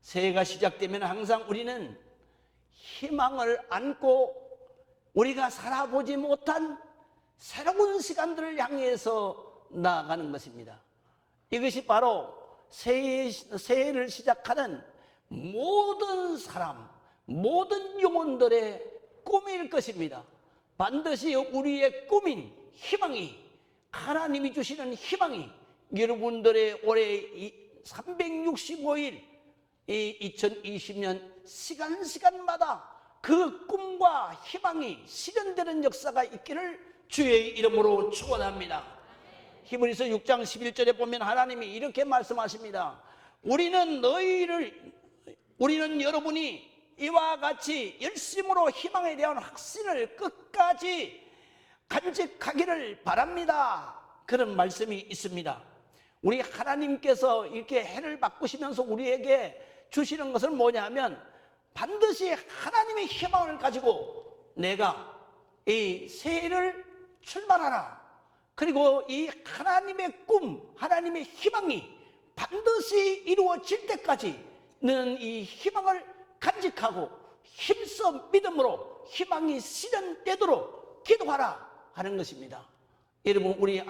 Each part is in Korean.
새해가 시작되면 항상 우리는 희망을 안고 우리가 살아보지 못한 새로운 시간들을 향해서 나아가는 것입니다. 이것이 바로 새해를 시작하는 모든 사람, 모든 영혼들의 꿈일 것입니다. 반드시 우리의 꿈인 희망이, 하나님이 주시는 희망이 여러분들의 올해 365일 이 2020년 시간마다 그 꿈과 희망이 실현되는 역사가 있기를 주의 이름으로 축원합니다. 히브리서 6장 11절에 보면 하나님이 이렇게 말씀하십니다. 우리는 여러분이 이와 같이 열심으로 희망에 대한 확신을 끝까지 간직하기를 바랍니다. 그런 말씀이 있습니다. 우리 하나님께서 이렇게 해를 바꾸시면서 우리에게 주시는 것은 뭐냐면 반드시 하나님의 희망을 가지고 내가 이 새해를 출발하라. 그리고 이 하나님의 꿈, 하나님의 희망이 반드시 이루어질 때까지는 이 희망을 간직하고 힘써 믿음으로 희망이 실현되도록 기도하라 하는 것입니다. 여러분, 우리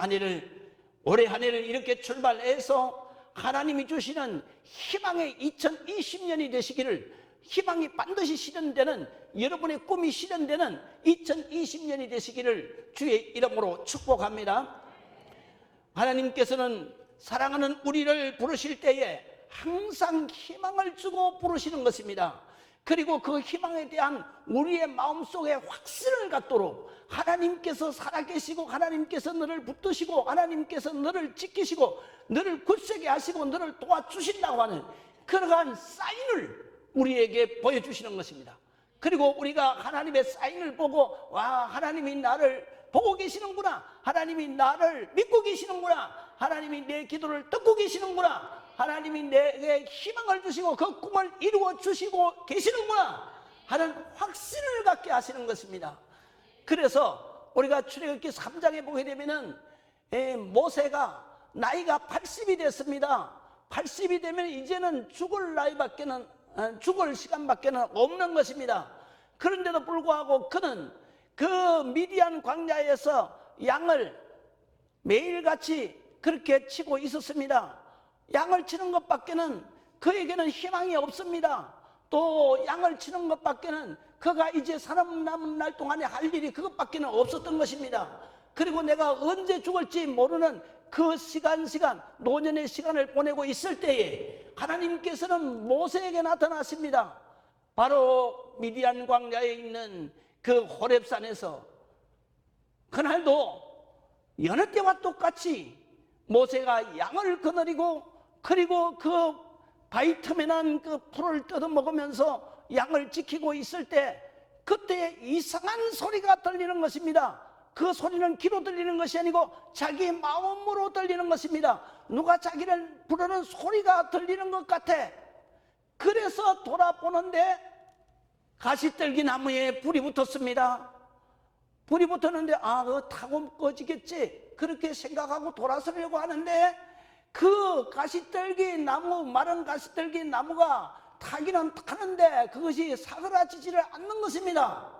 올해 한 해를 이렇게 출발해서 하나님이 주시는 희망의 2020년이 되시기를, 희망이 반드시 실현되는, 여러분의 꿈이 실현되는 2020년이 되시기를 주의 이름으로 축복합니다. 하나님께서는 사랑하는 우리를 부르실 때에 항상 희망을 주고 부르시는 것입니다. 그리고 그 희망에 대한 우리의 마음속에 확신을 갖도록 하나님께서 살아계시고, 하나님께서 너를 붙드시고, 하나님께서 너를 지키시고, 너를 굳세게 하시고, 너를 도와주신다고 하는 그러한 사인을 우리에게 보여주시는 것입니다. 그리고 우리가 하나님의 사인을 보고, 와, 하나님이 나를 보고 계시는구나, 하나님이 나를 믿고 계시는구나, 하나님이 내 기도를 듣고 계시는구나, 하나님이 내게 희망을 주시고 그 꿈을 이루어 주시고 계시는구나 하는 확신을 갖게 하시는 것입니다. 그래서 우리가 출애굽기 3장에 보게 되면은 모세가 나이가 80이 됐습니다. 80이 되면 이제는 죽을 시간밖에는 없는 것입니다. 그런데도 불구하고 그는 그 미디안 광야에서 양을 매일같이 그렇게 치고 있었습니다. 양을 치는 것밖에는 그에게는 희망이 없습니다. 또 양을 치는 것밖에는 그가 이제 살아남은 날 동안에 할 일이 그것밖에는 없었던 것입니다. 그리고 내가 언제 죽을지 모르는 그 시간 노년의 시간을 보내고 있을 때에 하나님께서는 모세에게 나타나십니다. 바로 미디안 광야에 있는 그 호렙산에서 그날도 여느 때와 똑같이 모세가 양을 거느리고, 그리고 그 바이터맨한 그 풀을 뜯어먹으면서 양을 지키고 있을 때 그때 이상한 소리가 들리는 것입니다. 그 소리는 귀로 들리는 것이 아니고 자기 마음으로 들리는 것입니다. 누가 자기를 부르는 소리가 들리는 것 같아. 그래서 돌아보는데 가시떨기 나무에 불이 붙었습니다. 불이 붙었는데 그거 타고 꺼지겠지 그렇게 생각하고 돌아서려고 하는데 그 가시떨기 나무, 마른 가시떨기 나무가 타기는 타는데 그것이 사그라지지를 않는 것입니다.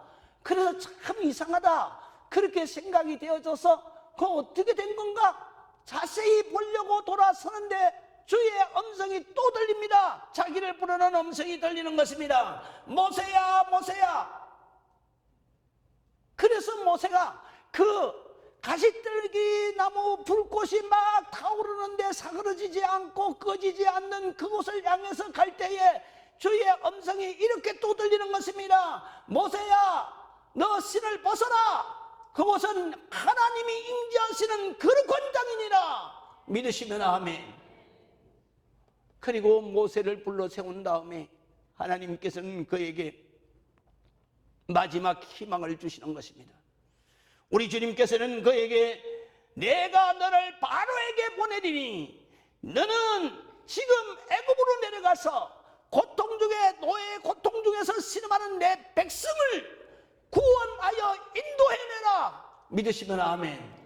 그래서 참 이상하다 그렇게 생각이 되어져서 그 어떻게 된 건가 자세히 보려고 돌아서는데 주의 음성이 또 들립니다. 자기를 부르는 음성이 들리는 것입니다. 모세야, 모세야. 그래서 모세가 그 가시떨기 나무 불꽃이 막 타오르는데 사그러지지 않고 꺼지지 않는 그곳을 향해서 갈 때에 주의 음성이 이렇게 또 들리는 것입니다. 모세야, 너 신을 벗어라. 그곳은 하나님이 임재하시는 거룩한 장이니라. 믿으시면 아멘. 그리고 모세를 불러 세운 다음에 하나님께서는 그에게 마지막 희망을 주시는 것입니다. 우리 주님께서는 그에게 내가 너를 바로에게 보내리니 너는 지금 애굽으로 내려가서 고통 중에 노예의 고통 중에서 신음하는 내 백성을 구원하여 인도해내라. 믿으시면 아멘.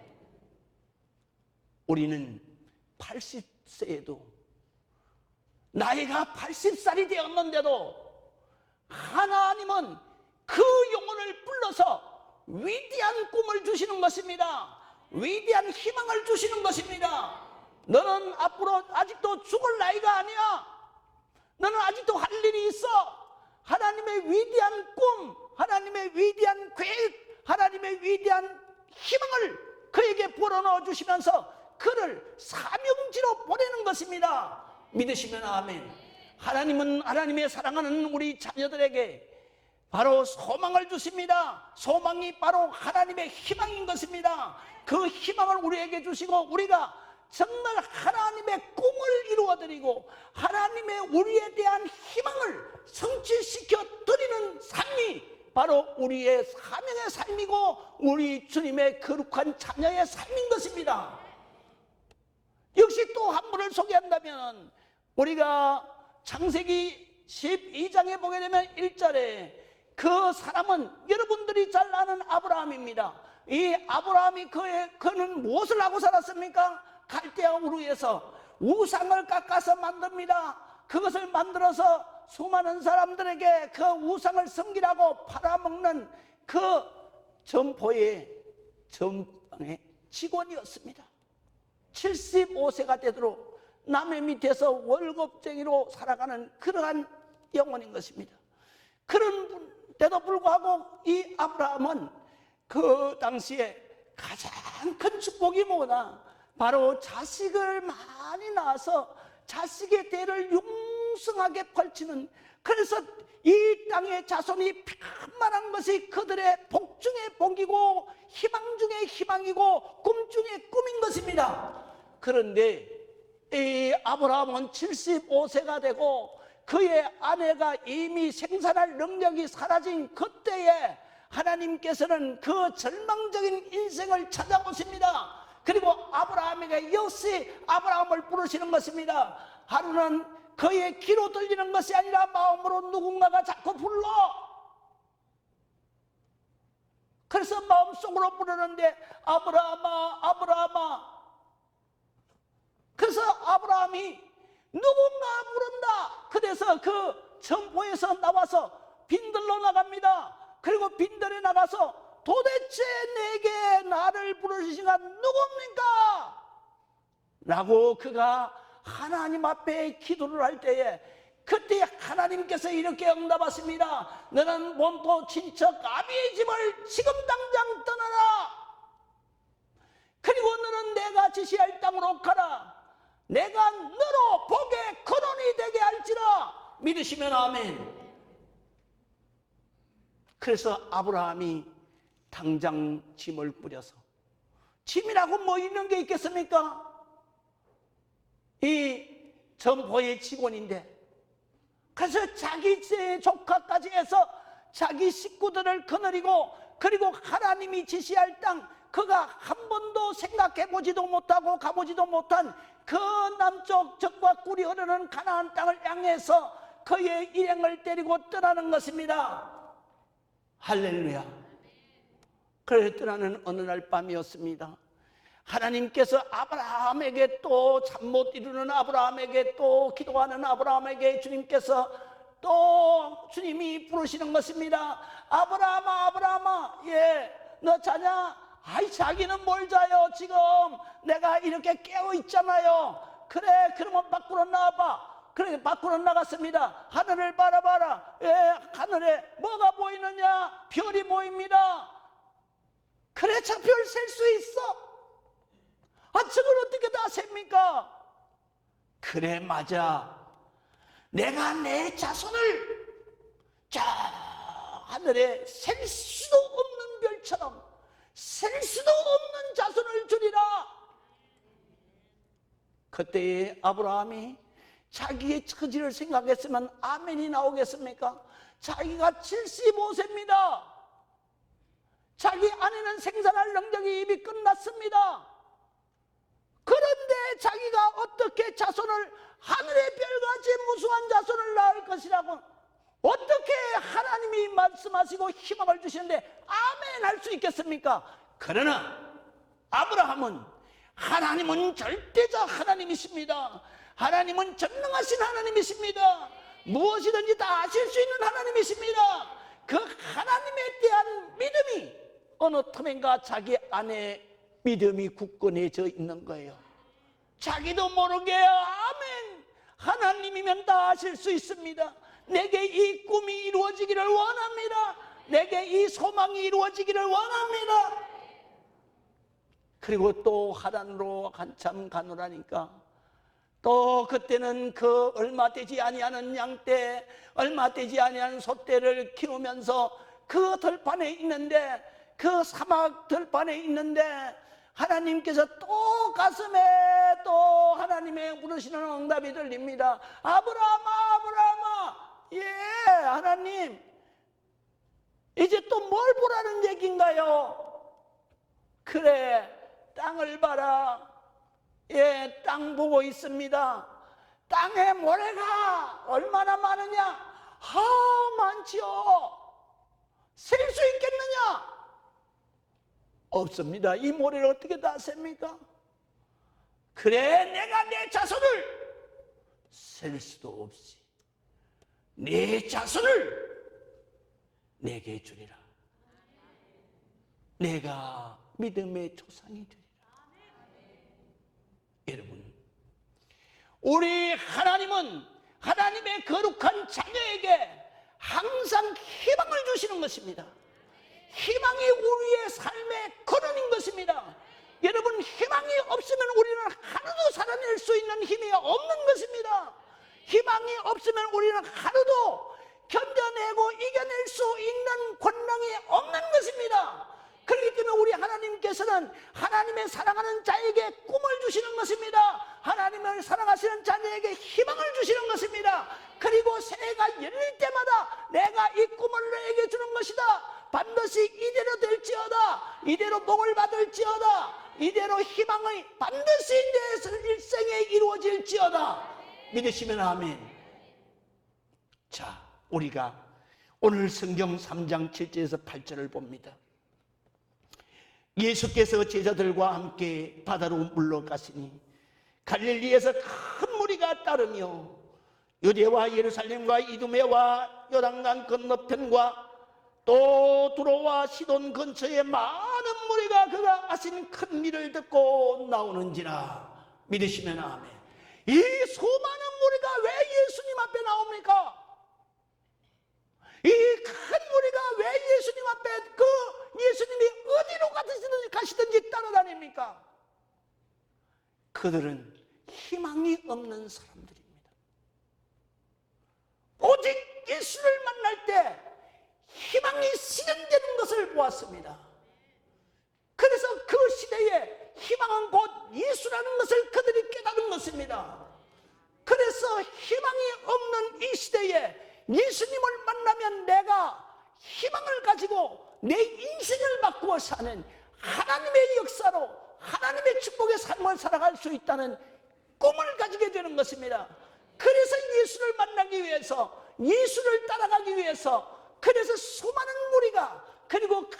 우리는 80세에도 나이가 80살이 되었는데도 하나님은 그 영혼을 불러서 위대한 꿈을 주시는 것입니다. 위대한 희망을 주시는 것입니다. 너는 앞으로 아직도 죽을 나이가 아니야. 너는 아직도 할 일이 있어. 하나님의 위대한 꿈, 하나님의 위대한 계획, 하나님의 위대한 희망을 그에게 불어넣어 주시면서 그를 사명지로 보내는 것입니다. 믿으시면 아멘. 하나님은 하나님의 사랑하는 우리 자녀들에게 바로 소망을 주십니다. 소망이 바로 하나님의 희망인 것입니다. 그 희망을 우리에게 주시고 우리가 정말 하나님의 꿈을 이루어드리고 하나님의 우리에 대한 희망을 성취시켜 드리는 삶이 바로 우리의 사명의 삶이고 우리 주님의 거룩한 자녀의 삶인 것입니다. 역시 또 한 분을 소개한다면 우리가 창세기 12장에 보게 되면 1절에 그 사람은 여러분들이 잘 아는 아브라함입니다. 이 아브라함이 그는 무엇을 하고 살았습니까? 갈대아 우르에서 우상을 깎아서 만듭니다. 그것을 만들어서 수많은 사람들에게 그 우상을 섬기라고 팔아먹는 그 점포의 전방의 직원이었습니다. 75세가 되도록 남의 밑에서 월급쟁이로 살아가는 그러한 영혼인 것입니다. 그런데도 불구하고 이 아브라함은 그 당시에 가장 큰 축복이 뭐냐? 바로 자식을 많이 낳아서 자식의 대를 융성하게 펼치는, 그래서 이 땅의 자손이 편만한 것이 그들의 복 중에 복이고 희망 중에 희망이고 꿈 중에 꿈인 것입니다. 그런데 이 아브라함은 75세가 되고 그의 아내가 이미 생산할 능력이 사라진 그때에 하나님께서는 그 절망적인 인생을 찾아오십니다. 그리고 아브라함에게 역시 아브라함을 부르시는 것입니다. 하루는 그의 귀로 들리는 것이 아니라 마음으로 누군가가 자꾸 불러. 그래서 마음속으로 부르는데 아브라함아 아브라함아. 그래서 아브라함이 누군가 부른다. 그래서 그 점포에서 나와서 빈들로 나갑니다. 그리고 빈들에 나가서 도대체 내게 나를 부르신 가 누굽니까? 라고 그가 하나님 앞에 기도를 할 때에 그때 하나님께서 이렇게 응답하십니다. 너는 본토 친척 아비의 집을 지금 당장 떠나라. 그리고 너는 내가 지시할 땅으로 가라. 내가 너로 복의 근원이 되게 할지라. 믿으시면 아멘. 그래서 아브라함이 당장 짐을 뿌려서, 짐이라고 뭐 있는 게 있겠습니까? 이 점포의 직원인데, 그래서 자기 조카까지 해서 자기 식구들을 거느리고, 그리고 하나님이 지시할 땅, 그가 한 번도 생각해 보지도 못하고 가보지도 못한 그 남쪽 적과 꿀이 흐르는 가나안 땅을 향해서 그의 일행을 데리고 떠나는 것입니다. 할렐루야. 그래서 떠나는 어느 날 밤이었습니다. 하나님께서 아브라함에게 또 잠 못 이루는 아브라함에게 또 기도하는 아브라함에게 주님께서 또 주님이 부르시는 것입니다. 아브라함아 아브라함아, 예, 너 자냐? 아이 자기는 뭘 자요? 지금 내가 이렇게 깨어 있잖아요. 그래, 그러면 밖으로 나와봐. 그래, 밖으로 나갔습니다. 하늘을 바라봐라. 예, 하늘에 뭐가 보이느냐? 별이 보입니다. 그래, 저 별 셀 수 있어? 아, 저걸 어떻게 다 셉니까? 그래, 맞아. 내가 내 자손을 저 하늘에 셀 수도 없는 별처럼 셀 수도 없는 자손을 주리라. 그때 아브라함이 자기의 처지를 생각했으면 아멘이 나오겠습니까? 자기가 75세입니다. 자기 아내는 생산할 능력이 이미 끝났습니다. 그런데 자기가 어떻게 자손을, 하늘의 별같이 무수한 자손을 낳을 것이라고 어떻게 하나님이 말씀하시고 희망을 주시는데 아멘 할 수 있겠습니까? 그러나 아브라함은, 하나님은 절대적 하나님이십니다. 하나님은 전능하신 하나님이십니다. 무엇이든지 다 하실 수 있는 하나님이십니다. 그 하나님에 대한 믿음이 어느 틈엔가 자기 안에 믿음이 굳건해져 있는 거예요. 자기도 모르게 아멘, 하나님이면 다 하실 수 있습니다. 내게 이 꿈이 이루어지기를 원합니다. 내게 이 소망이 이루어지기를 원합니다. 그리고 또 하단으로 한참 가노라니까 또 그때는 그 얼마 되지 아니하는 양떼, 얼마 되지 아니하는 소떼를 키우면서 그 들판에 있는데, 그 사막 들판에 있는데 하나님께서 또 가슴에 또 하나님의 부르시는 응답이 들립니다. 아브라함아, 아브라함아. 예, 하나님, 이제 또 뭘 보라는 얘기인가요? 그래, 땅을 봐라. 예, 땅 보고 있습니다. 땅에 모래가 얼마나 많으냐? 많지요. 셀 수 있겠느냐? 없습니다. 이 모래를 어떻게 다 셉니까? 그래, 내가 내 자손을 셀 수도 없이 내 자손을 내게 주리라. 내가 믿음의 조상이 되리라. 여러분, 우리 하나님은 하나님의 거룩한 자녀에게 항상 희망을 주시는 것입니다. 희망이 우리의 삶의 근원인 것입니다. 여러분, 희망이 없으면 우리는 하루도 살아낼 수 있는 힘이 없는 것입니다. 희망이 없으면 우리는 하루도 견뎌내고 이겨낼 수 있는 권능이 없는 것입니다. 그렇기 때문에 우리 하나님께서는 하나님의 사랑하는 자에게 꿈을 주시는 것입니다. 하나님을 사랑하시는 자녀에게 희망을 주시는 것입니다. 그리고 새해가 열릴 때마다 내가 이 꿈을 너에게 주는 것이다. 반드시 이대로 될지어다. 이대로 복을 받을지어다. 이대로 희망이 반드시 내 일생에 이루어질지어다. 믿으시면 아멘. 자, 우리가 오늘 성경 3장 7절에서 8절을 봅니다. 예수께서 제자들과 함께 바다로 물러가시니 갈릴리에서 큰 무리가 따르며 유대와 예루살렘과 이두메와 요단강 건너편과 또 두로와 시돈 근처에 많은 무리가 그가 하신 큰 일을 듣고 나오는지라. 믿으시면 아멘. 이 수많은 무리가 왜 예수님 앞에 나옵니까? 이 큰 무리가 왜 예수님 앞에 예수님이 어디로 가시든지 따라다닙니까? 그들은 희망이 없는 사람들입니다. 오직 예수를 만날 때 희망이 실현되는 것을 보았습니다. 그래서 그 시대에 희망은 곧 예수라는 것을 그들이 깨달은 것입니다. 그래서 희망이 없는 이 시대에 예수님을 만나면 내가 희망을 가지고 내 인생을 바꾸어 사는 하나님의 역사로 하나님의 축복의 삶을 살아갈 수 있다는 꿈을 가지게 되는 것입니다. 그래서 예수를 만나기 위해서, 예수를 따라가기 위해서, 그래서 수많은 무리가, 그리고 큰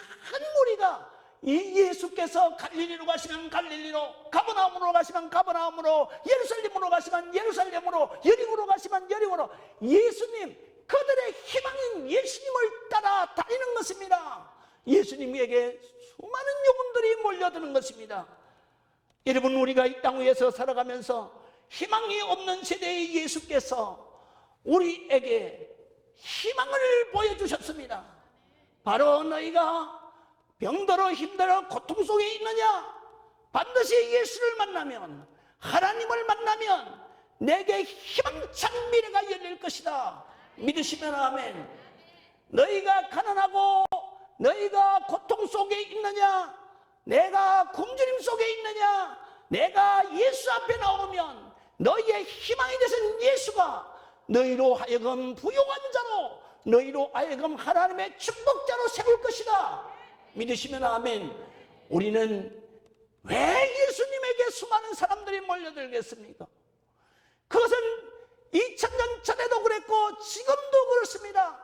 무리가 이 예수께서 갈릴리로 가시면 갈릴리로, 가버나움으로 가시면 가버나움으로, 예루살렘으로 가시면 예루살렘으로, 여리고로 가시면 여리고로, 예수님, 그들의 희망인 예수님을 따라 다니는 것입니다. 예수님에게 수많은 영혼들이 몰려드는 것입니다. 여러분, 우리가 이 땅 위에서 살아가면서 희망이 없는 세대의 예수께서 우리에게 희망을 보여주셨습니다. 바로 너희가 병들어 힘들어 고통 속에 있느냐? 반드시 예수를 만나면, 하나님을 만나면 내게 희망찬 미래가 열릴 것이다. 믿으시면 아멘. 너희가 가난하고 너희가 고통 속에 있느냐? 내가 굶주림 속에 있느냐? 내가 예수 앞에 나오면 너희의 희망이 되신 예수가 너희로 하여금 부유한 자로, 너희로 하여금 하나님의 축복자로 세울 것이다. 믿으시면 아멘. 우리는 왜 예수님에게 수많은 사람들이 몰려들겠습니까? 그것은 2000년 전에도 그랬고 지금도 그렇습니다.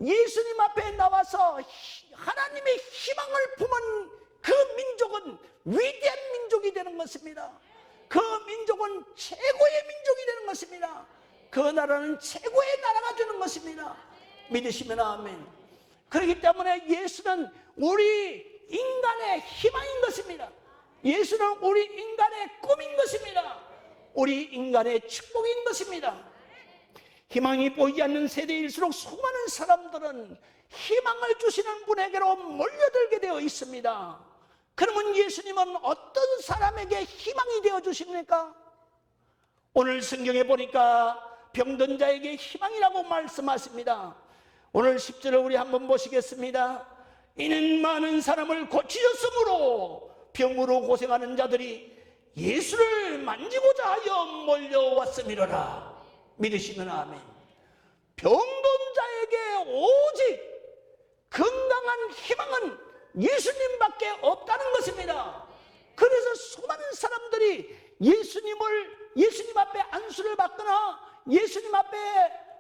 예수님 앞에 나와서 하나님의 희망을 품은 그 민족은 위대한 민족이 되는 것입니다. 그 민족은 최고의 민족이 되는 그 나라는 최고의 나라가 되는 것입니다. 믿으시면 아멘. 그렇기 때문에 예수는 우리 인간의 희망인 것입니다. 예수는 우리 인간의 꿈인 것입니다. 우리 인간의 축복인 것입니다. 희망이 보이지 않는 세대일수록 수많은 사람들은 희망을 주시는 분에게로 몰려들게 되어 있습니다. 그러면 예수님은 어떤 사람에게 희망이 되어 주십니까? 오늘 성경에 보니까 병든 자에게 희망이라고 말씀하십니다. 오늘 10절을 우리 한번 보시겠습니다. 이는 많은 사람을 고치셨으므로 병으로 고생하는 자들이 예수를 만지고자 하여 몰려왔음이로라. 믿으시면 아멘. 병든 자에게 오직 건강한 희망은 예수님밖에 없다는 것입니다. 그래서 수많은 사람들이 예수님 앞에 안수를 받거나 예수님 앞에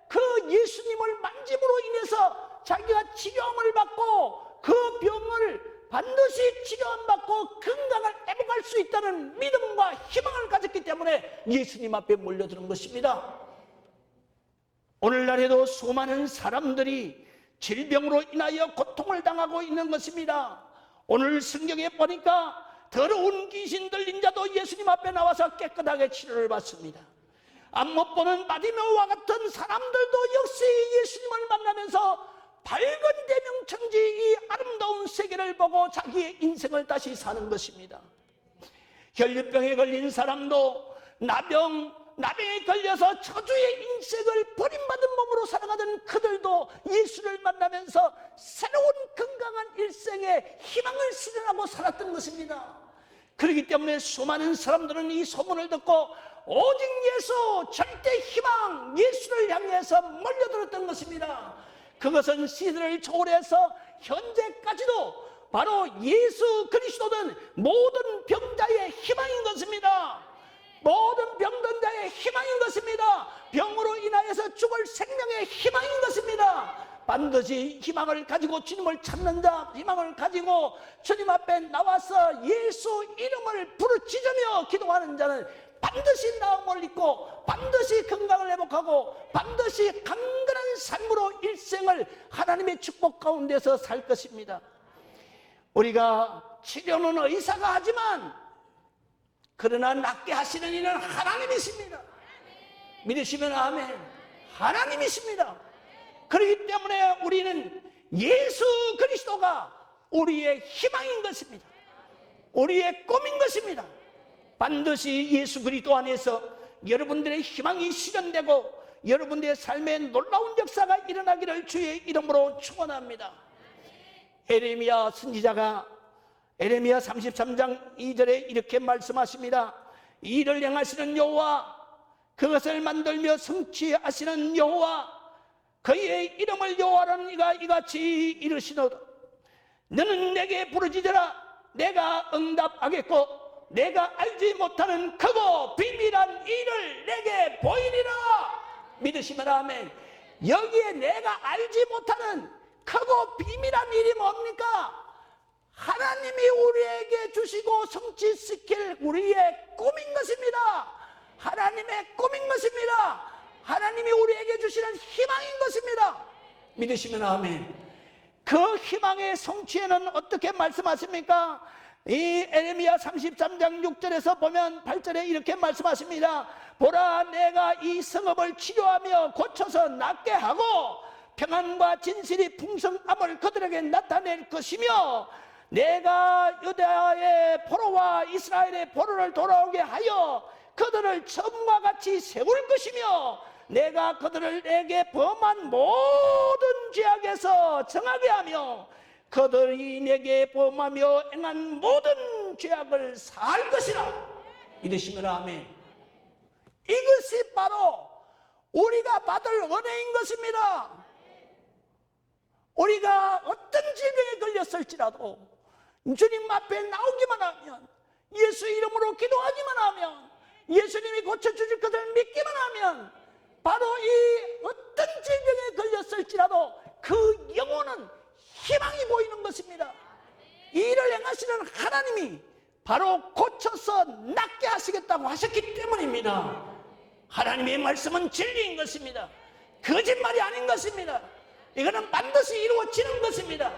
그 예수님을 만짐으로 인해서 자기가 치료함을 받고 그 병을 반드시 치료함 받고 건강을 회복할 수 있다는 믿음과 희망을 가졌기 때문에 예수님 앞에 몰려드는 것입니다. 오늘날에도 수많은 사람들이 질병으로 인하여 고통을 당하고 있는 것입니다. 오늘 성경에 보니까 더러운 귀신 들린 자도 예수님 앞에 나와서 깨끗하게 치료를 받습니다. 앞 못 보는 바디메오와 같은 사람들도 역시 예수님을 만나면서 밝은 대명천지 이 아름다운 세계를 보고 자기의 인생을 다시 사는 것입니다. 혈류병에 걸린 사람도 나병에 걸려서 저주의 인생을 버림받은 몸으로 살아가던 그들도 예수를 만나면서 새로운 건강한 일생에 희망을 실현하고 살았던 것입니다. 그렇기 때문에 수많은 사람들은 이 소문을 듣고 오직 예수, 절대 희망, 예수를 향해서 몰려들었던 것입니다. 그것은 시대를 초월해서 현재까지도 바로 예수 그리스도는 모든 병자의 희망인 것입니다. 모든 병든 자의 희망인 것입니다. 병으로 인하여서 죽을 생명의 희망인 것입니다. 반드시 희망을 가지고 주님을 찾는 자, 희망을 가지고 주님 앞에 나와서 예수 이름을 부르짖으며 기도하는 자는 반드시 나음을 입고 반드시 건강을 회복하고 반드시 강건한 삶으로 일생을 하나님의 축복 가운데서 살 것입니다. 우리가 치료는 의사가 하지만 그러나 낫게 하시는 이는 하나님이십니다. 믿으시면 아멘. 하나님이십니다. 그렇기 때문에 우리는 예수 그리스도가 우리의 희망인 것입니다. 우리의 꿈인 것입니다. 반드시 예수 그리스도 안에서 여러분들의 희망이 실현되고 여러분들의 삶에 놀라운 역사가 일어나기를 주의 이름으로 축원합니다. 에레미야 선지자가 에레미야 33장 2절에 이렇게 말씀하십니다. 이를 행하시는 여호와, 그것을 만들며 성취하시는 여호와, 그의 이름을 여호와라는 이가 이같이 이르시노라. 너는 내게 부르짖으라. 내가 응답하겠고 내가 알지 못하는 크고 비밀한 일을 내게 보이리라. 믿으시면 아멘. 여기에 내가 알지 못하는 크고 비밀한 일이 뭡니까? 하나님이 우리에게 주시고 성취시킬 우리의 꿈인 것입니다. 하나님의 꿈인 것입니다. 하나님이 우리에게 주시는 희망인 것입니다. 믿으시면 아멘. 그 희망의 성취에는 어떻게 말씀하십니까? 이 에레미야 33장 6절에서 보면 8절에 이렇게 말씀하십니다. 보라, 내가 이 성읍을 치료하며 고쳐서 낫게 하고 평안과 진실이 풍성함을 그들에게 나타낼 것이며 내가 유다의 포로와 이스라엘의 포로를 돌아오게 하여 그들을 처음과 같이 세울 것이며 내가 그들을 내게 범한 모든 죄악에서 정하게 하며 그들이 내게 범하며 행한 모든 죄악을 사할 것이라. 믿으시면 아멘. 이것이 바로 우리가 받을 은혜인 것입니다. 우리가 어떤 질병에 걸렸을지라도 주님 앞에 나오기만 하면, 예수 이름으로 기도하기만 하면, 예수님이 고쳐주실 것을 믿기만 하면 바로 이 어떤 질병에 걸렸을지라도 그 영혼은 희망이 보이는 것입니다. 이 일을 행하시는 하나님이 바로 고쳐서 낫게 하시겠다고 하셨기 때문입니다. 하나님의 말씀은 진리인 것입니다. 거짓말이 아닌 것입니다. 이거는 반드시 이루어지는 것입니다.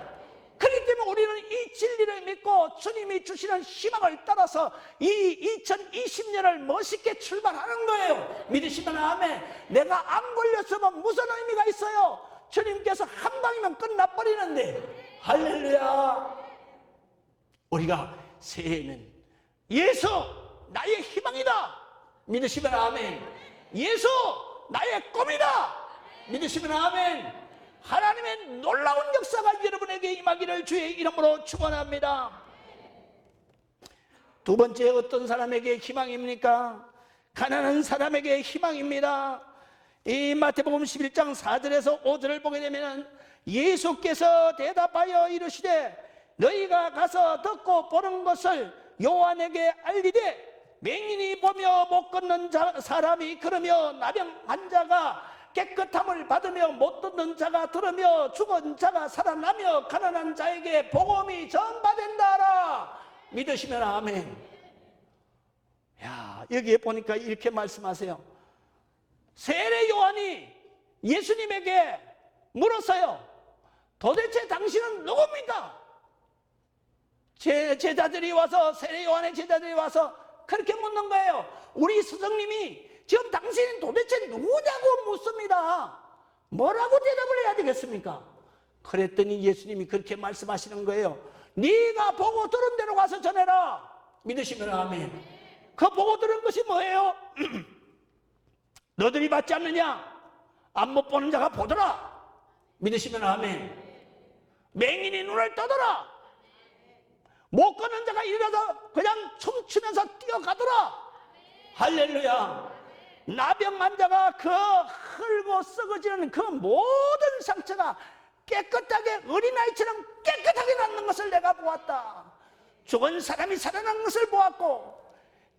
그렇기 때문에 우리는 이 진리를 믿고 주님이 주시는 희망을 따라서 이 2020년을 멋있게 출발하는 거예요. 믿으시면 아멘. 내가 안 걸렸으면 무슨 의미가 있어요? 주님께서 한 방이면 끝나버리는데. 할렐루야. 우리가 새해에는 예수 나의 희망이다 믿으시면 아멘. 예수 나의 꿈이다 믿으시면 아멘. 하나님의 놀라운 역사가 여러분에게 임하기를 주의 이름으로 축원합니다. 두 번째, 어떤 사람에게 희망입니까? 가난한 사람에게 희망입니다. 이 마태복음 11장 4절에서 5절을 보게 되면 예수께서 대답하여 이르시되 너희가 가서 듣고 보는 것을 요한에게 알리되 맹인이 보며 못 걷는 사람이 걸으며 나병 환자가 깨끗함을 받으며 못 듣는 자가 들으며 죽은 자가 살아나며 가난한 자에게 복음이 전파된다 하라 믿으시면 아멘. 야, 여기에 보니까 이렇게 말씀하세요. 세례 요한이 예수님에게 물었어요. 도대체 당신은 누굽니까? 제자들이 와서, 세례 요한의 제자들이 와서 그렇게 묻는 거예요. 우리 스승님이 지금 당신은 도대체 누구냐고 묻습니다. 뭐라고 대답을 해야 되겠습니까? 그랬더니 예수님이 그렇게 말씀하시는 거예요. 네가 보고 들은 대로 가서 전해라 믿으시면 아멘. 그 보고 들은 것이 뭐예요? 너들이 받지 않느냐? 안 못 보는 자가 보더라 믿으시면 아멘. 맹인이 눈을 떠더라. 못 걷는 자가 일어나서 그냥 춤추면서 뛰어가더라. 할렐루야. 나병 환자가 그 헐고 썩어지는 그 모든 상처가 깨끗하게 어린아이처럼 깨끗하게 낫는 것을 내가 보았다. 죽은 사람이 살아난 것을 보았고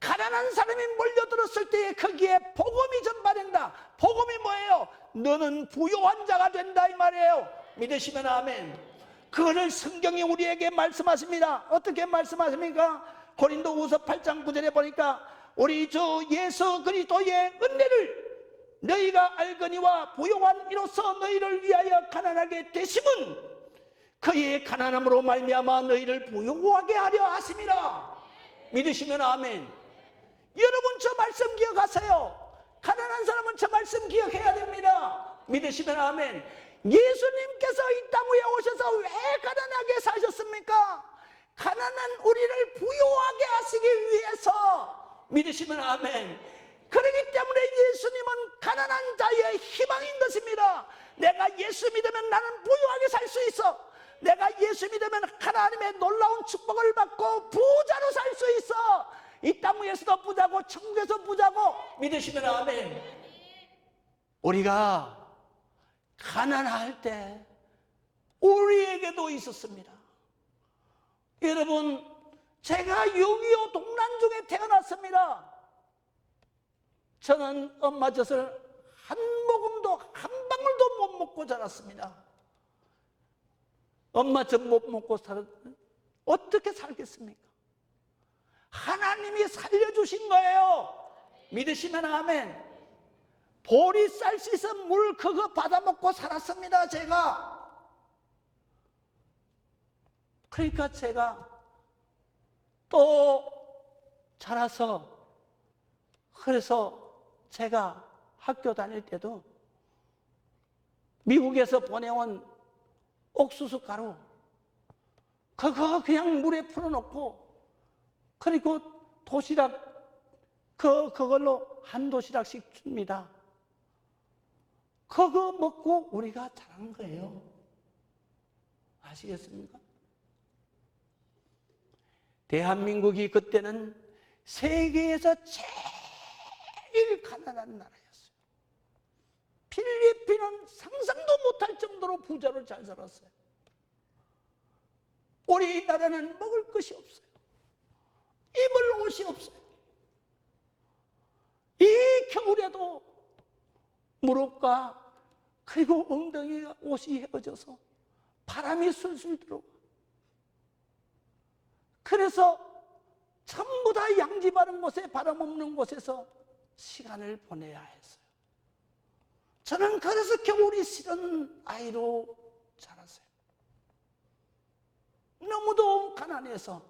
가난한 사람이 몰려들었을 때에 거기에 복음이 전파된다. 복음이 뭐예요? 너는 부요한 자가 된다 이 말이에요. 믿으시면 아멘. 그거를 성경이 우리에게 말씀하십니다. 어떻게 말씀하십니까? 고린도후서 8장 9절에 보니까 우리 주 예수 그리스도의 은혜를 너희가 알거니와 부요한 이로써 너희를 위하여 가난하게 되심은 그의 가난함으로 말미암아 너희를 부요하게 하려 하심이라. 믿으시면 아멘. 여러분 저 말씀 기억하세요. 가난한 사람은 저 말씀 기억해야 됩니다. 믿으시면 아멘. 예수님께서 이 땅 위에 오셔서 왜 가난하게 사셨습니까? 가난한 우리를 부요하게 하시기 위해서. 믿으시면 아멘. 그렇기 때문에 예수님은 가난한 자의 희망인 것입니다. 내가 예수 믿으면 나는 부유하게 살 수 있어. 내가 예수 믿으면 하나님의 놀라운 축복을 받고 부자로 살 수 있어. 이 땅 위에서도 부자고 천국에서 부자고. 믿으시면 아멘. 우리가 가난할 때 우리에게도 있었습니다. 여러분, 제가 6.25 동란 중에 태어났습니다. 저는 엄마 젖을 한 모금도 한 방울도 못 먹고 자랐습니다. 엄마 젖 못 먹고 어떻게 살겠습니까? 하나님이 살려주신 거예요. 믿으시면 아멘. 보리 쌀 씻은 물 그거 받아먹고 살았습니다. 제가. 그러니까 제가 또 자라서, 그래서 제가 학교 다닐 때도 미국에서 보내온 옥수수 가루 그거 그냥 물에 풀어놓고, 그리고 도시락 그걸로 한 도시락씩 줍니다. 그거 먹고 우리가 자란 거예요. 아시겠습니까? 대한민국이 그때는 세계에서 제일 가난한 나라였어요. 필리핀은 상상도 못할 정도로 부자로 잘 살았어요. 우리나라는 먹을 것이 없어요. 입을 옷이 없어요. 이 겨울에도 무릎과 그리고 엉덩이가 옷이 헤어져서 바람이 술술 들어와. 그래서 전부 다 양지 바른 곳에, 바람 없는 곳에서 시간을 보내야 했어요. 저는 그래서 겨울이 싫은 아이로 자랐어요. 너무도 가난해서,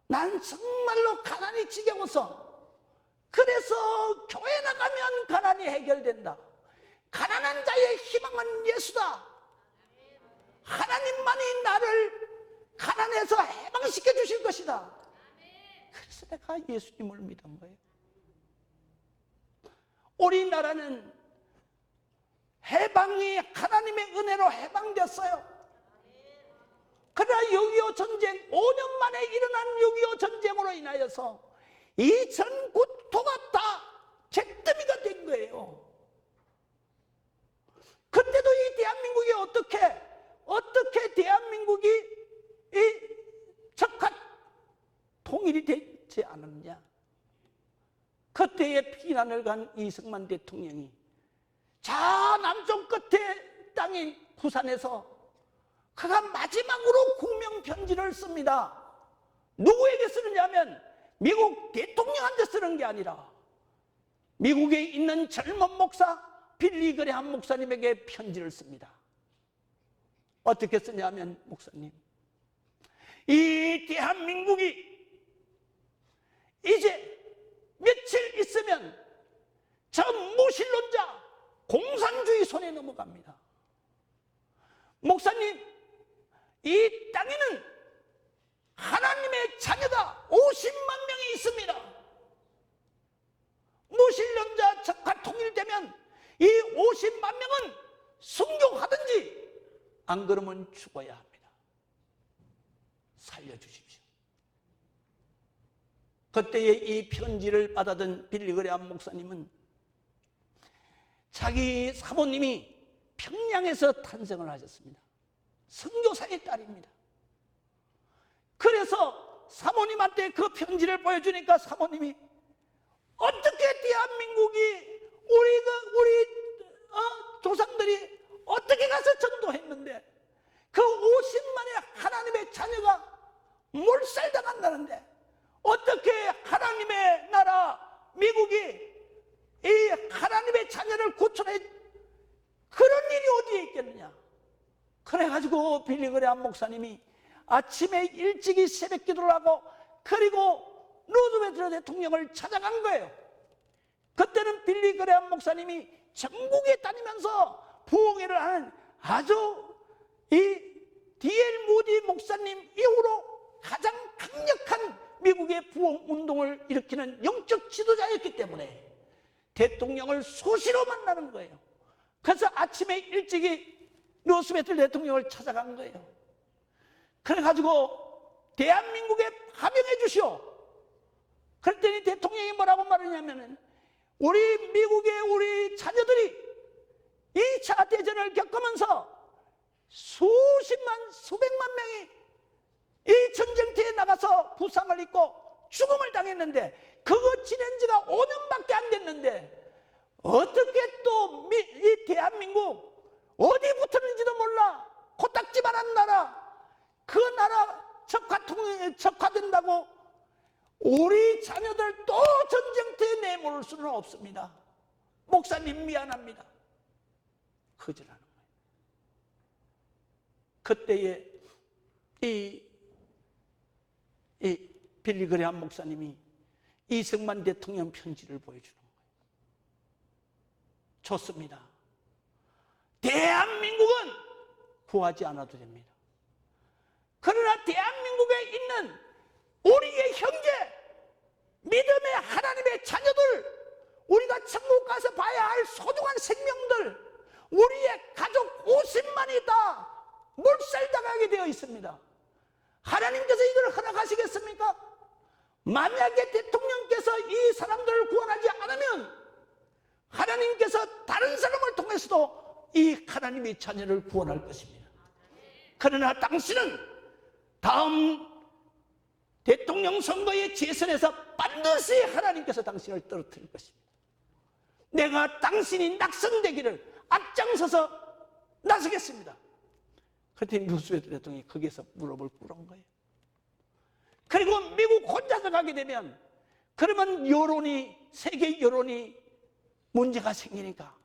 난 정말로 가난이 지겨워서, 그래서 교회 나가면 가난이 해결된다. 가난한 자의 희망은 예수다. 하나님만이 나를 가난해서 해방시켜 주실 것이다. 그래서 내가 예수님을 믿은 거예요. 우리나라는 해방이 하나님의 은혜로 해방됐어요. 그러나 6.25 전쟁, 5년 만에 일어난 6.25 전쟁으로 인하여서 이 전 국토가 다 잿더미가 된 거예요. 그때도 이 대한민국이 어떻게 대한민국이 이 적합 통일이 되지 않았냐. 그때에 피난을 간 이승만 대통령이 저 남쪽 끝에 땅인 부산에서 그가 마지막으로 국명 편지를 씁니다. 누구에게 쓰느냐면 미국 대통령한테 쓰는 게 아니라 미국에 있는 젊은 목사 빌리 그레함 목사님에게 편지를 씁니다. 어떻게 쓰냐면, 목사님, 이 대한민국이 이제 며칠 있으면 저 무신론자 공산주의 손에 넘어갑니다. 목사님, 이 땅에는 하나님의 자녀가 50만 명이 있습니다. 무신론자 적화 통일되면 이 50만 명은 순교하든지 안 그러면 죽어야 합니다. 살려주십시오. 그때에 이 편지를 받아든 빌리 그레함 목사님은 자기 사모님이 평양에서 탄생을 하셨습니다. 선교사의 딸입니다. 그래서 사모님한테 그 편지를 보여주니까 사모님이 어떻게 대한민국이 우리 조상들이 어떻게 가서 전도했는데 그 50만의 하나님의 자녀가 몰살당한다는데 어떻게 하나님의 나라 미국이 이 하나님의 자녀를 구출해, 그런 일이 어디에 있겠느냐. 그래가지고 빌리 그레함 목사님이 아침에 일찍이 새벽 기도를 하고 그리고 루즈벨트 대통령을 찾아간 거예요. 그때는 빌리 그레함 목사님이 전국에 다니면서 부흥회를 하는 아주 이 D.L. 무디 목사님 이후로 가장 강력한 미국의 부흥 운동을 일으키는 영적 지도자였기 때문에 대통령을 수시로 만나는 거예요. 그래서 아침에 일찍이 루스벨트 대통령을 찾아간 거예요. 그래가지고 대한민국에 합영해 주시오. 그랬더니 대통령이 뭐라고 말하냐면은 우리 미국의 우리 자녀들이 2차 대전을 겪으면서 수백만 명이 이 전쟁터에 나가서 부상을 입고 죽음을 당했는데 그거 지낸 지가 5년밖에 안 됐는데 어떻게 또 이 대한민국 어디 붙었는지도 몰라 코딱지만한 나라, 그 나라 적화된다고 우리 자녀들 또 전쟁터에 내몰을 수는 없습니다. 목사님 미안합니다. 거절하는 거예요. 그때에 이 빌리 그레함 목사님이 이승만 대통령 편지를 보여주는 거예요. 좋습니다. 대한민국은 구하지 않아도 됩니다. 그러나 대한민국에 있는 우리의 형제, 믿음의 하나님의 자녀들, 우리가 천국 가서 봐야 할 소중한 생명들, 우리의 가족 50만이 다 몰살당하게 되어 있습니다. 하나님께서 이걸 허락하시겠습니까? 만약에 대통령께서 이 사람들을 구원하지 않으면 하나님께서 다른 사람을 통해서도 이 하나님의 자녀를 구원할 것입니다. 그러나 당신은 다음 대통령 선거의 재선에서 반드시 하나님께서 당신을 떨어뜨릴 것입니다. 내가 당신이 낙선되기를 앞장서서 나서겠습니다. 그랬더니 루스벨트 대통령이 거기에서 무릎을 꿇은 거예요. 그리고 미국 혼자서 가게 되면 그러면 세계 여론이 문제가 생기니까.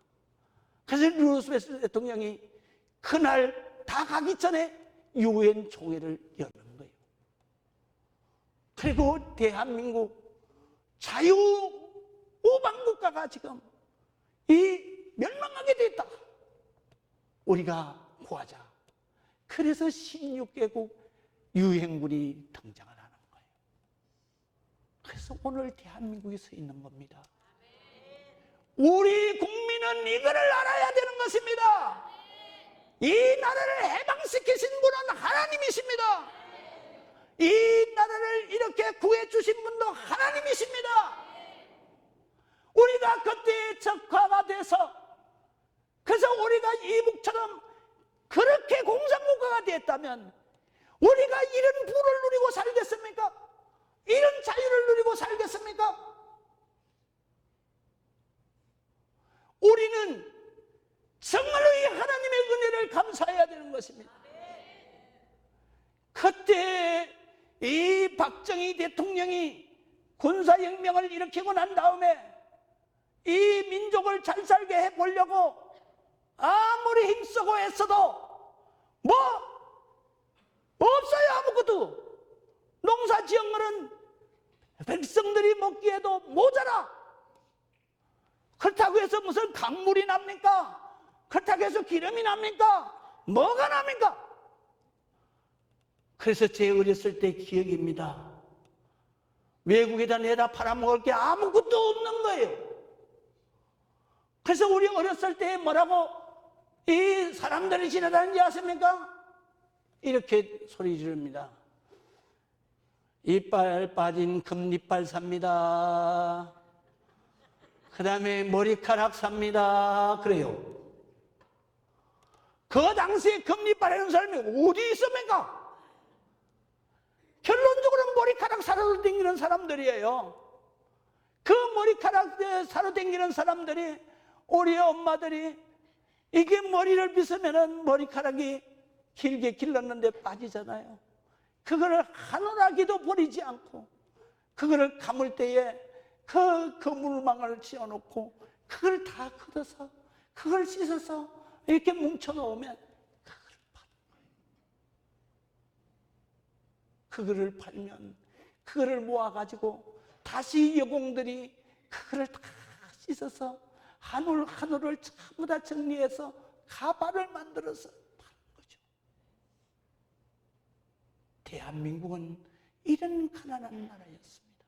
그래서 루스벨트 대통령이 그날 다 가기 전에 유엔 총회를 여는 거예요. 그리고 대한민국 자유우방국가가 지금 멸망하게 됐다. 우리가 구하자. 그래서 16개국 유엔군이 등장을 하는 거예요. 그래서 오늘 대한민국이 서 있는 겁니다. 우리 국민은 이거를 알아야 되는 것입니다. 이 나라를 해방시키신 분은 하나님이십니다. 이 나라를 이렇게 구해주신 분도 하나님이십니다. 우리가 그때 적화가 돼서, 그래서 우리가 이북처럼 그렇게 공산국가가 됐다면 우리가 이런 부를 누리고 살겠습니까? 이런 자유를 누리고 살겠습니까? 우리는 정말로 이 하나님의 은혜를 감사해야 되는 것입니다. 그때 이 박정희 대통령이 군사혁명을 일으키고 난 다음에 이 민족을 잘 살게 해보려고 아무리 힘쓰고 애써도 없어요. 아무것도. 농사 지은 거는 백성들이 먹기에도 모자라. 그렇다고 해서 무슨 강물이 납니까? 그렇다고 해서 기름이 납니까? 뭐가 납니까? 그래서 제 어렸을 때 기억입니다. 외국에다 내다 팔아먹을 게 아무것도 없는 거예요. 그래서 우리 어렸을 때 뭐라고 이 사람들이 지나다니는지 아십니까? 이렇게 소리 지릅니다. 이빨 빠진 금리빨 삽니다. 그 다음에 머리카락 삽니다. 그래요. 그 당시에 금리빨 하는 사람이 어디 있습니까? 결론적으로 머리카락 사러 다니는 사람들이에요. 그 머리카락 사러 다니는 사람들이, 우리 엄마들이 이게 머리를 빗으면 머리카락이 길게 길렀는데 빠지잖아요. 그거를 하늘하기도 버리지 않고 그거를 감을 때에 그 그물망을 씌워놓고 그걸 다 걷어서 그걸 씻어서 이렇게 뭉쳐놓으면 그거를 팔면 그거를 모아가지고 다시 여공들이 그거를 다 씻어서 한올을 전부 다 정리해서 가발을 만들어서 파는 거죠. 대한민국은 이런 가난한 나라였습니다.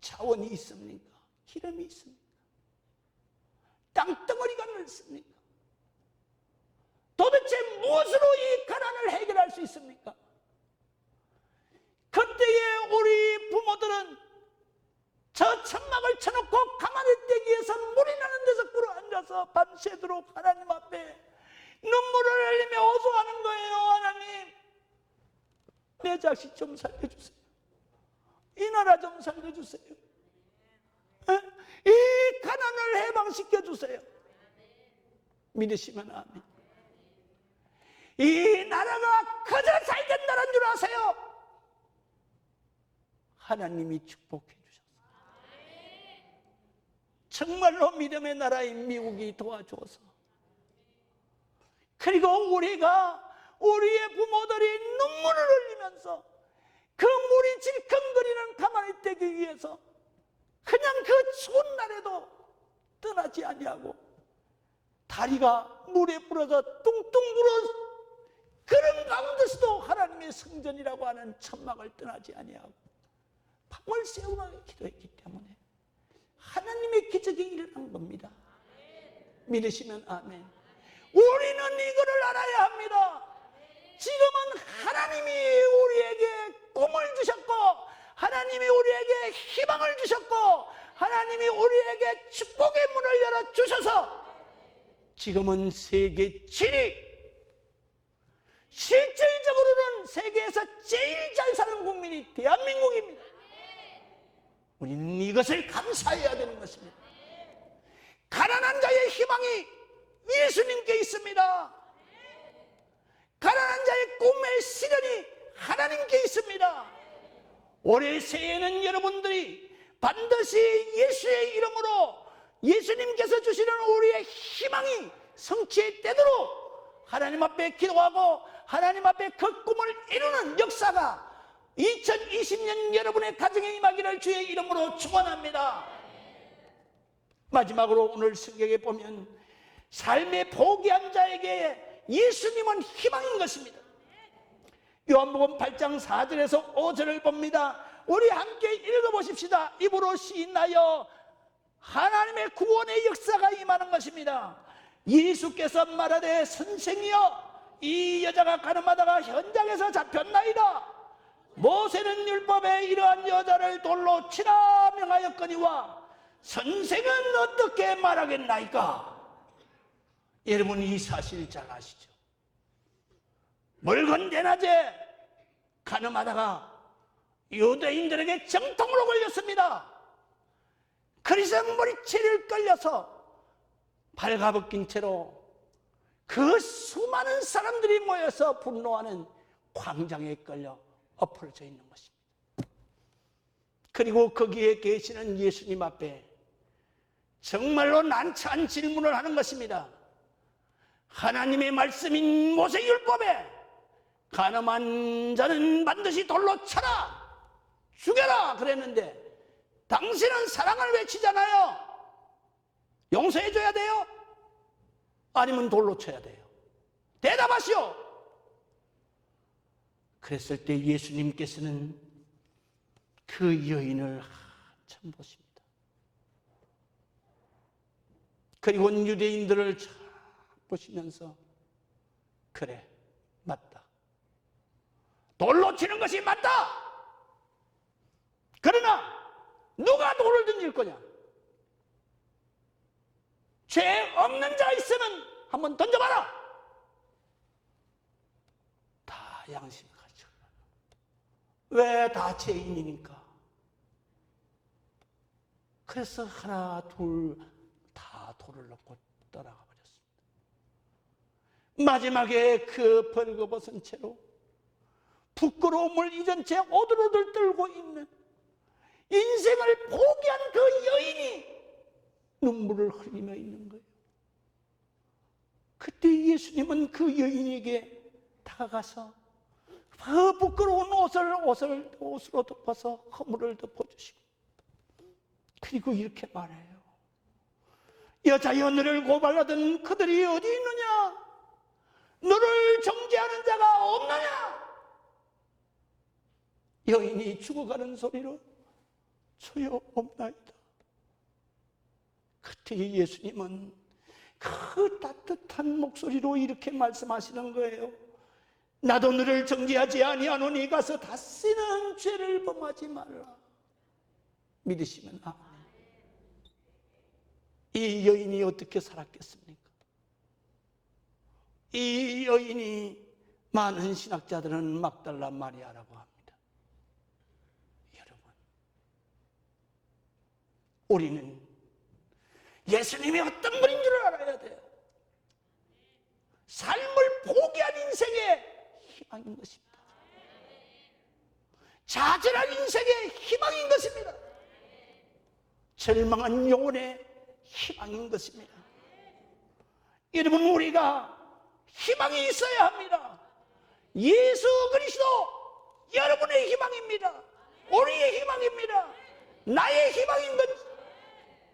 자원이 있습니까? 기름이 있습니까? 땅덩어리가 넓습니까? 도대체 무엇으로 이 가난을 해결할 수 있습니까? 그때의 우리 부모들은 저 천막을 쳐놓고 가만히 떼기에서 물이 나는 데서 끌어앉아서 밤새도록 하나님 앞에 눈물을 흘리며 호소하는 거예요. 하나님, 내 자식 좀 살려주세요. 이 나라 좀 살려주세요. 이 가난을 해방시켜주세요. 믿으시면 아멘. 이 나라가 그저 살던 나라인 줄 아세요? 하나님이 축복해 주셨어요. 정말로 믿음의 나라인 미국이 도와줘서, 그리고 우리의 부모들이 눈물을 흘리면서 그 물이 질컹거리는 가만히 떼기 위해서 그냥 그 추운 날에도 떠나지 아니하고 다리가 물에 불어서 뚱뚱 불어 그런 가운데서도 하나님의 성전이라고 하는 천막을 떠나지 아니하고 밤을 새우며 기도했기 때문에 하나님의 기적이 일어난 겁니다. 믿으시면 아멘. 우리는 이거를 알아야 합니다. 지금은 하나님이 우리에게 꿈을 주셨고 하나님이 우리에게 희망을 주셨고 하나님이 우리에게 축복의 문을 열어주셔서 지금은 세계 7위, 실질적으로는 세계에서 제일 잘 사는 국민이 대한민국입니다. 우리는 이것을 감사해야 되는 것입니다. 가난한 자의 희망이 예수님께 있습니다. 가난한 자의 꿈의 시련이 하나님께 있습니다. 올해 새해에는 여러분들이 반드시 예수의 이름으로 예수님께서 주시는 우리의 희망이 성취되도록 하나님 앞에 기도하고 하나님 앞에 그 꿈을 이루는 역사가 2020년 여러분의 가정에 임하기를 주의 이름으로 축원합니다. 마지막으로 오늘 성경에 보면 삶의 포기한 자에게 예수님은 희망인 것입니다. 요한복음 8장 4절에서 5절을 봅니다. 우리 함께 읽어보십시다. 입으로 시인하여 하나님의 구원의 역사가 임하는 것입니다. 예수께서 말하되 선생이여 이 여자가 가늠하다가 현장에서 잡혔나이다. 모세는 율법에 이러한 여자를 돌로 치라 명하였거니와 선생은 어떻게 말하겠나이까? 여러분 이 사실 잘 아시죠? 멀건 대낮에 가늠하다가 유대인들에게 정통으로 걸렸습니다. 그래서 머리채를 끌려서 발가벗긴 채로 그 수많은 사람들이 모여서 분노하는 광장에 끌려 엎어져 있는 것입니다. 그리고 거기에 계시는 예수님 앞에 정말로 난처한 질문을 하는 것입니다. 하나님의 말씀인 모세율법에 가늠한 자는 반드시 돌로 쳐라, 죽여라 그랬는데 당신은 사랑을 외치잖아요. 용서해줘야 돼요? 아니면 돌로 쳐야 돼요? 대답하시오. 그랬을 때 예수님께서는 그 여인을 한참 보십니다. 그리고 유대인들을 참 보시면서 그래, 맞다. 돌로 치는 것이 맞다. 그러나 누가 돌을 던질 거냐? 죄 없는 자 있으면 한번 던져봐라. 다 양심 가지고. 왜 다 죄인이니까? 그래서 하나 둘 다 돌을 놓고 떠나가 버렸습니다. 마지막에 그 벌거벗은 채로 부끄러움을 잊은 채 오들오들 떨고 있는 인생을 포기한 그 여인이 눈물을 흘리며 있는 거예요. 그때 예수님은 그 여인에게 다가가서 그 부끄러운 옷으로 덮어서 허물을 덮어주시고 그리고 이렇게 말해요. 여자여, 너를 고발하던 그들이 어디 있느냐? 너를 정죄하는 자가 없느냐? 여인이 죽어가는 소리로 주여 없나이다. 그때 예수님은 그 따뜻한 목소리로 이렇게 말씀하시는 거예요. 나도 너를 정죄하지 아니하노니 가서 다시는 죄를 범하지 말라. 믿으시면 아멘. 이 여인이 어떻게 살았겠습니까? 이 여인이 많은 신학자들은 막달라 마리아라고 합니다. 여러분, 우리는 예수님이 어떤 분인 줄 알아야 돼요. 삶을 포기한 인생의 희망인 것입니다. 좌절한 인생의 희망인 것입니다. 절망한 영혼의 희망인 것입니다. 여러분, 우리가 희망이 있어야 합니다. 예수 그리스도 여러분의 희망입니다. 우리의 희망입니다. 나의 희망인 것.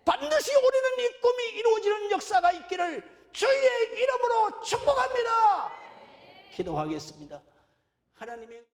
반드시 우리는 이 꿈이 이루어지는 역사가 있기를 주의 이름으로 축복합니다. 기도하겠습니다. 하나님의